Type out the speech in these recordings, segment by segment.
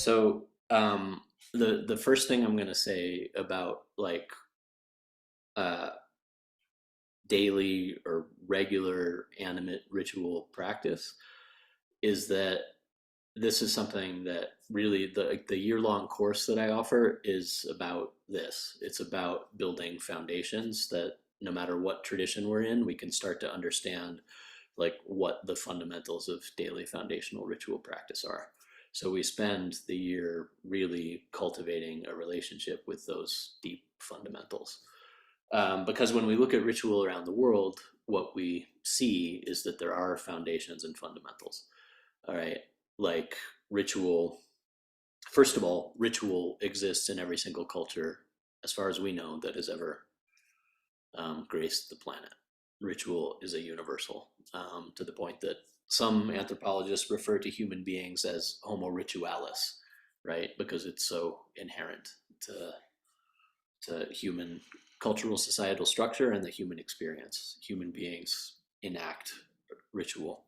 So the first thing I'm gonna say about like uh, daily or regular animate ritual practice is that this is something that really the year-long course that I offer is about this. It's about building foundations that no matter what tradition we're in, we can start to understand like what the fundamentals of daily foundational ritual practice are. So we spend the year really cultivating a relationship with those deep fundamentals. Because when we look at ritual around the world, what we see is that there are foundations and fundamentals. All right. Like ritual, first of all, ritual exists in every single culture, as far as we know, that has ever graced the planet. Ritual is a universal, to the point that some anthropologists refer to human beings as homo ritualis, right? Because it's so inherent to human cultural societal structure and the human experience. Human beings enact ritual.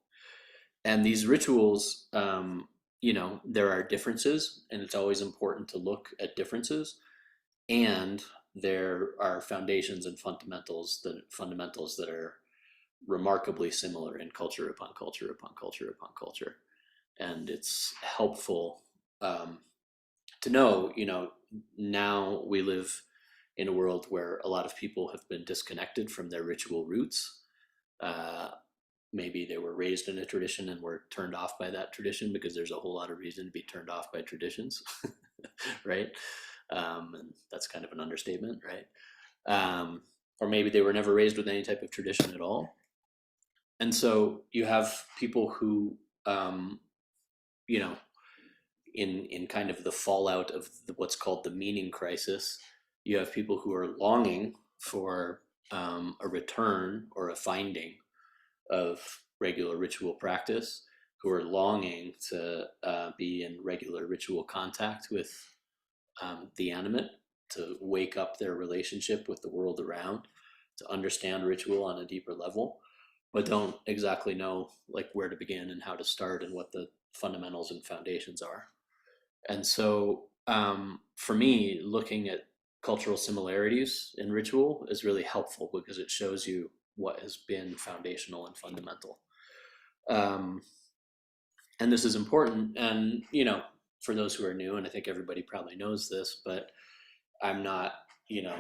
And these rituals, there are differences, and it's always important to look at differences. And there are foundations and fundamentals that are remarkably similar in culture upon culture upon culture upon culture. And it's helpful to know, now we live in a world where a lot of people have been disconnected from their ritual roots. Uh, Maybe they were raised in a tradition and were turned off by that tradition, because there's a whole lot of reason to be turned off by traditions, right? And that's kind of an understatement, right? Or maybe they were never raised with any type of tradition at all. And so you have people who, um, you know, in kind of the fallout of what's called the meaning crisis, you have people who are longing for a return or a finding of regular ritual practice, who are longing to be in regular ritual contact with the animate, to wake up their relationship with the world around, to understand ritual on a deeper level, but don't exactly know like where to begin and how to start and what the fundamentals and foundations are. And so for me, looking at cultural similarities in ritual is really helpful, because it shows you what has been foundational and fundamental. Um, and this is important. And, for those who are new, and I think everybody probably knows this, but I'm not, you know,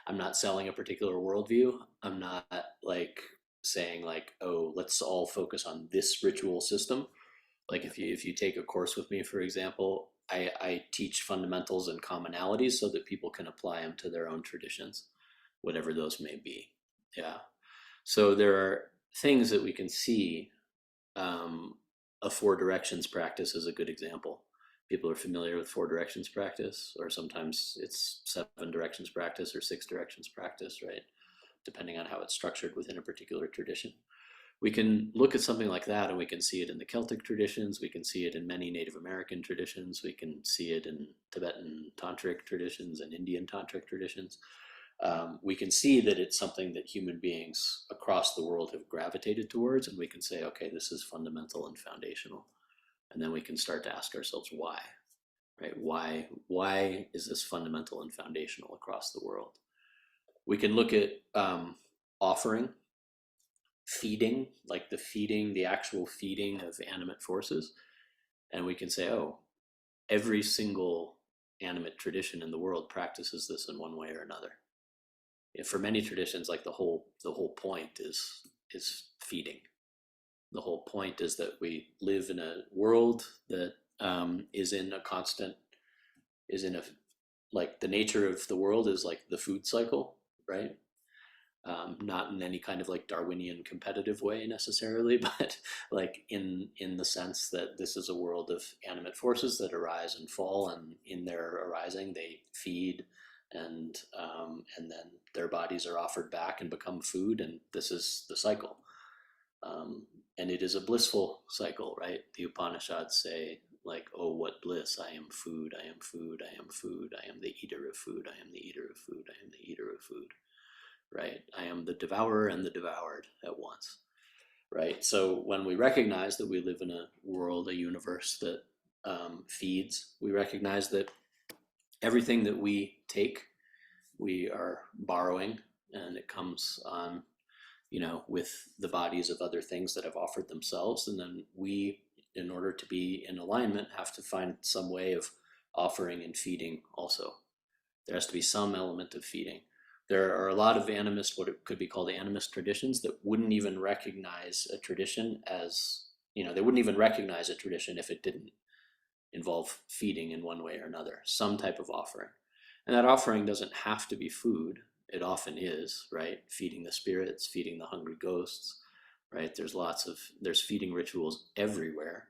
I'm not selling a particular worldview. I'm not like saying like, oh, let's all focus on this ritual system. Like if you take a course with me, for example, I teach fundamentals and commonalities so that people can apply them to their own traditions, whatever those may be. Yeah. So there are things that we can see. A four directions practice is a good example. People are familiar with four directions practice, or sometimes it's seven directions practice or six directions practice, right? Depending on how it's structured within a particular tradition. We can look at something like that and we can see it in the Celtic traditions, we can see it in many Native American traditions, we can see it in Tibetan tantric traditions and Indian tantric traditions. We can see that it's something that human beings across the world have gravitated towards, and we can say, okay, this is fundamental and foundational. And then we can start to ask ourselves why, right? Why is this fundamental and foundational across the world? We can look at offering, feeding, like the actual feeding of animate forces, and we can say, oh, every single animate tradition in the world practices this in one way or another. For many traditions, like the whole point is feeding. The whole point is that we live in a world that is in a constant, is in a, like the nature of the world is like the food cycle, right? Not in any kind of like Darwinian competitive way necessarily, but like in the sense that this is a world of animate forces that arise and fall, and in their arising they feed, and then their bodies are offered back and become food, and this is the cycle. Um, and it is a blissful cycle, right? The Upanishads say, like, oh, what bliss! I am food. I am food. I am food. I am the eater of food. I am the eater of food. I am the eater of food. Right? I am the devourer and the devoured at once. Right? So when we recognize that we live in a world, a universe that feeds. We recognize that everything that we take, we are borrowing, and it comes on, with the bodies of other things that have offered themselves. And then we, in order to be in alignment, have to find some way of offering and feeding also. There has to be some element of feeding. There are a lot of animist, what it could be called animist traditions, that wouldn't even recognize a tradition as, they wouldn't even recognize a tradition if it didn't involve feeding in one way or another, some type of offering. And that offering doesn't have to be food. It often is, right? Feeding the spirits, feeding the hungry ghosts, right? There's feeding rituals everywhere,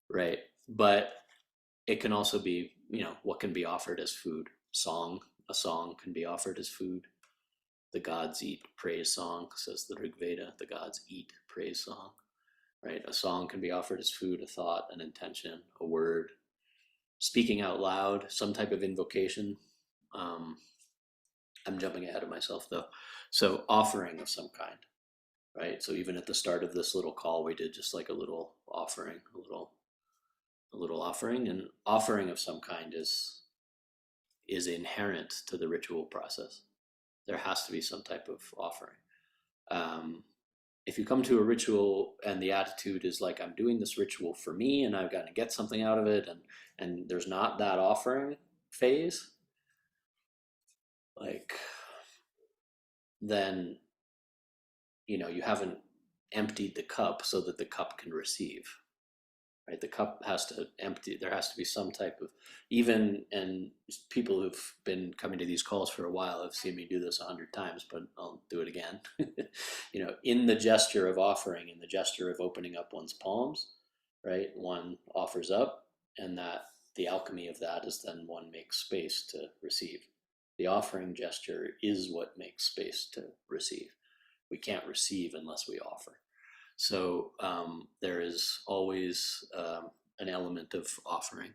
right? But it can also be, what can be offered as food. A song can be offered as food. The gods eat praise song, says the Rig Veda. The gods eat praise song, right? A song can be offered as food, a thought, an intention, a word, speaking out loud, some type of invocation. I'm jumping ahead of myself though. So offering of some kind, right? So even at the start of this little call, we did just like a little offering, a little offering, and offering of some kind is inherent to the ritual process. There has to be some type of offering. If you come to a ritual and the attitude is like, I'm doing this ritual for me and I've got to get something out of it, and there's not that offering phase, like, then you haven't emptied the cup so that the cup can receive, right? The cup has to empty. There has to be some type of, and people who've been coming to these calls for a while have seen me do this 100 times, but I'll do it again. In the gesture of offering, in the gesture of opening up one's palms, right? One offers up, and that the alchemy of that is then one makes space to receive. The offering gesture is what makes space to receive. We can't receive unless we offer. So there is always an element of offering.